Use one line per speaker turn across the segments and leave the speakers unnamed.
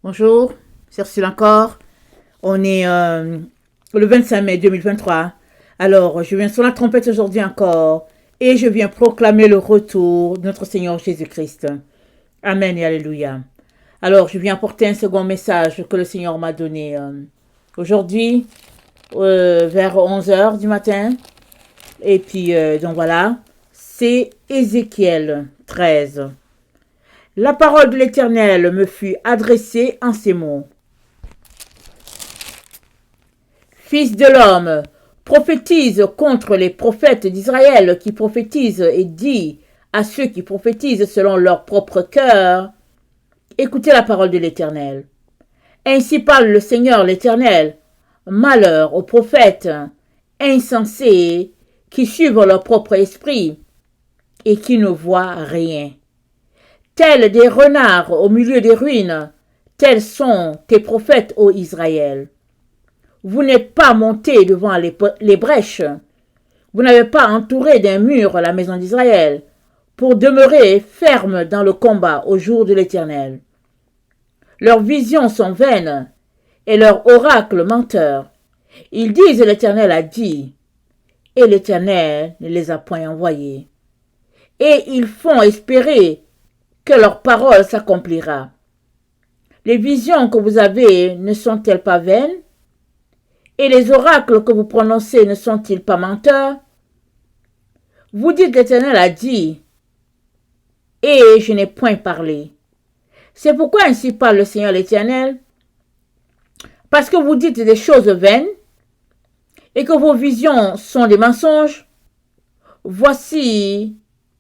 Bonjour, c'est Ursule encore. On est le 25 mai 2023. Alors, je viens sur la trompette aujourd'hui encore et je viens proclamer le retour de notre Seigneur Jésus-Christ. Amen et Alléluia. Alors, je viens apporter un second message que le Seigneur m'a donné aujourd'hui vers 11 h du matin. Et puis, donc voilà, c'est Ézéchiel 13. La parole de l'Éternel me fut adressée en ces mots. Fils de l'homme, prophétise contre les prophètes d'Israël qui prophétisent et dis à ceux qui prophétisent selon leur propre cœur, écoutez la parole de l'Éternel. Ainsi parle le Seigneur l'Éternel, malheur aux prophètes insensés qui suivent leur propre esprit et qui ne voient rien. Tels des renards au milieu des ruines, tels sont tes prophètes, ô Israël. Vous n'êtes pas montés devant les brèches, vous n'avez pas entouré d'un mur la maison d'Israël, pour demeurer ferme dans le combat au jour de l'Éternel. Leurs visions sont vaines, et leurs oracles menteurs. Ils disent l'Éternel a dit, et l'Éternel ne les a point envoyés. Et ils font espérer que leur parole s'accomplira. Les visions que vous avez ne sont-elles pas vaines? Et les oracles que vous prononcez ne sont-ils pas menteurs? Vous dites l'Éternel a dit, et je n'ai point parlé. C'est pourquoi ainsi parle le Seigneur l'Éternel, parce que vous dites des choses vaines, et que vos visions sont des mensonges. Voici,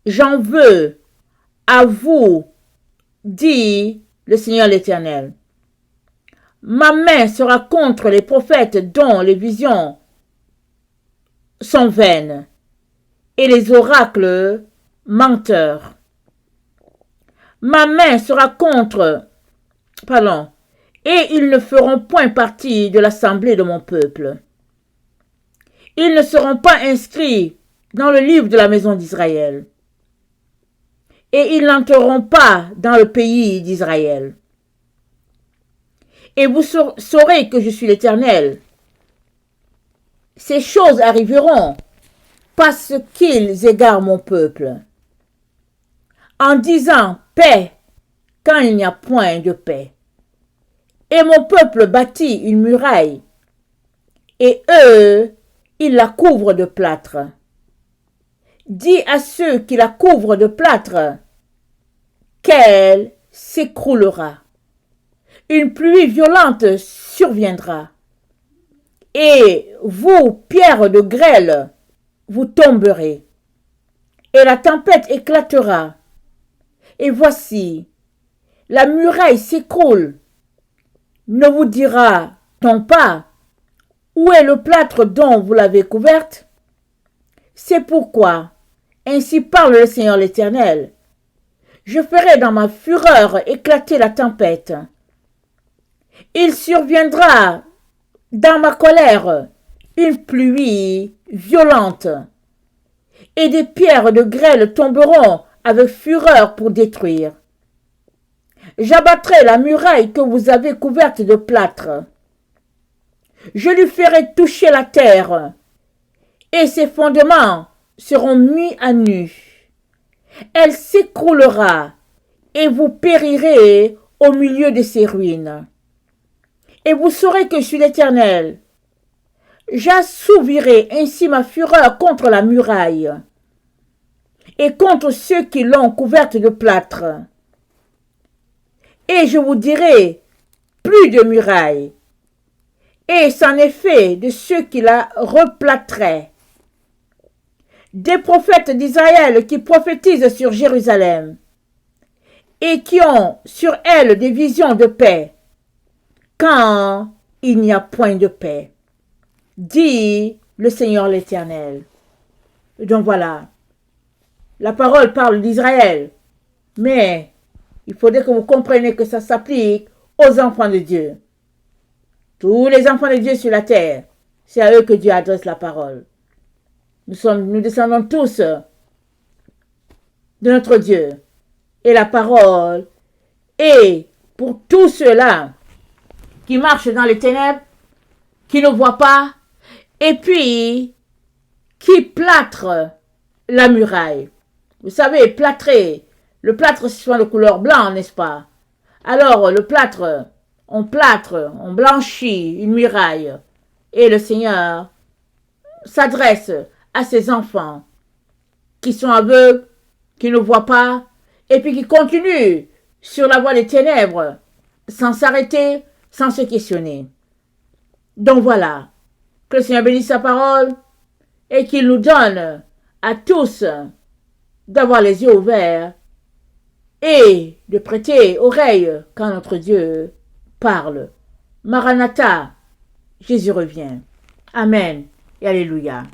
j'en veux à vous, dit le Seigneur l'Éternel. Ma main sera contre les prophètes dont les visions sont vaines et les oracles menteurs. Ma main sera contre, et ils ne feront point partie de l'assemblée de mon peuple. Ils ne seront pas inscrits dans le livre de la maison d'Israël. Et ils n'entreront pas dans le pays d'Israël. Et vous saurez que je suis l'Éternel. Ces choses arriveront parce qu'ils égarent mon peuple, en disant paix quand il n'y a point de paix. Et mon peuple bâtit une muraille, et eux, ils la couvrent de plâtre. Dis à ceux qui la couvrent de plâtre qu'elle s'écroulera. Une pluie violente surviendra. Et vous, pierres de grêle, vous tomberez. Et la tempête éclatera. Et voici, la muraille s'écroule. Ne vous dira-t-on pas, où est le plâtre dont vous l'avez couverte? C'est pourquoi, ainsi parle le Seigneur l'Éternel, je ferai dans ma fureur éclater la tempête. Il surviendra dans ma colère une pluie violente, et des pierres de grêle tomberont avec fureur pour détruire. J'abattrai la muraille que vous avez couverte de plâtre. Je lui ferai toucher la terre, et ses fondements seront mis à nu. Elle s'écroulera, et vous périrez au milieu de ses ruines. Et vous saurez que je suis l'Éternel. J'assouvirai ainsi ma fureur contre la muraille, et contre ceux qui l'ont couverte de plâtre. Et je vous dirai, plus de muraille, et c'en est fait de ceux qui la replâtraient. Des prophètes d'Israël qui prophétisent sur Jérusalem et qui ont sur elle des visions de paix, quand il n'y a point de paix, dit le Seigneur l'Éternel. Donc voilà, la parole parle d'Israël, mais il faudrait que vous compreniez que ça s'applique aux enfants de Dieu. Tous les enfants de Dieu sur la terre, c'est à eux que Dieu adresse la parole. Nous descendons tous de notre Dieu. Et la parole est pour tous ceux-là qui marchent dans les ténèbres, qui ne voient pas, et puis qui plâtrent la muraille. Vous savez, plâtrer, le plâtre c'est souvent de couleur blanc, n'est-ce pas? Alors le plâtre, on blanchit une muraille, et le Seigneur s'adresse à ses enfants qui sont aveugles, qui ne voient pas, et puis qui continuent sur la voie des ténèbres, sans s'arrêter, sans se questionner. Donc voilà, que le Seigneur bénisse sa parole et qu'il nous donne à tous d'avoir les yeux ouverts et de prêter oreille quand notre Dieu parle. Maranatha, Jésus revient. Amen et Alléluia.